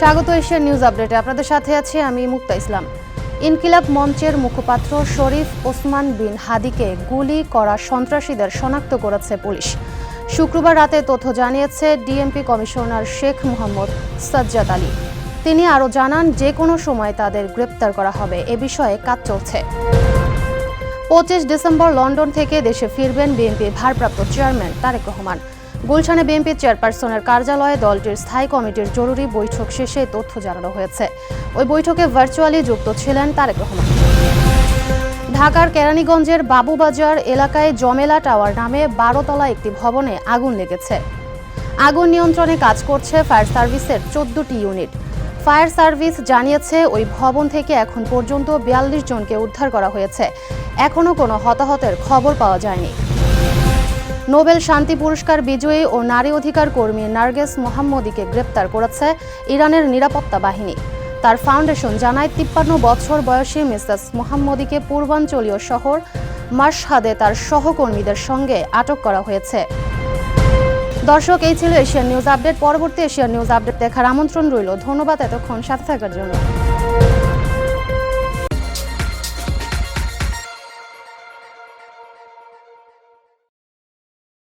স্বাগত Asian news আপডেটে আপনাদের সাথে আছি আমি মুক্তা ইসলাম। ইনকিলাব মঞ্চের মুখপাত্র শরীফ ওসমান বিন হাদিকে গুলি করা সন্ত্রাসীদের শনাক্ত করেছে পুলিশ। শুক্রবার রাতে তথ্য জানিয়েছে ডিএমপি কমিশনার শেখ মোহাম্মদ সাজ্জাদ আলী। তিনি আরও জানান, যে কোনো সময় তাদের গ্রেপ্তার করা হবে, এ বিষয়ে কাজ চলছে। 25 ডিসেম্বর লন্ডন থেকে দেশে ফিরবেন বিএনপির ভারপ্রাপ্ত চেয়ারম্যান তারেক রহমান। গুলশানে বিএনপি চেয়ারপারসনের কার্যালয়ে দলটির স্থায়ী কমিটির জরুরি বৈঠক শেষে তথ্য জানানো হয়েছে। ওই বৈঠকে ভার্চুয়ালি যুক্ত ছিলেন তারেক রহমান। ঢাকার কেরানীগঞ্জের বাবুবাজার এলাকায় জমেলা টাওয়ার নামে 12 তলা একটি ভবনে আগুন লেগেছে। আগুন নিয়ন্ত্রণে কাজ করছে ফায়ার সার্ভিসের 14টি ইউনিট। ফায়ার সার্ভিস জানিয়েছে, ওই ভবন থেকে এখন পর্যন্ত 42 জনকে উদ্ধার করা হয়েছে। এখনও কোনো হতাহতের খবর পাওয়া যায়নি। নোবেল শান্তি পুরস্কার বিজয়ী ও নারী অধিকার কর্মী নার্গেস মোহাম্মদীকে গ্রেপ্তার করেছে ইরানের নিরাপত্তা বাহিনী। তার ফাউন্ডেশন জানায়, 53 বছর বয়সী মিসেস মোহাম্মদীকে পূর্বাঞ্চলীয় শহর মাশহাদে তার সহকর্মীদের সঙ্গে আটক করা হয়েছে। দর্শক, এই ছিল এশিয়ান নিউজ আপডেট। পরবর্তী এশিয়ান নিউজ আপডেট দেখার আমন্ত্রণ রইল। ধন্যবাদ এতক্ষণ সাথে থাকার জন্য।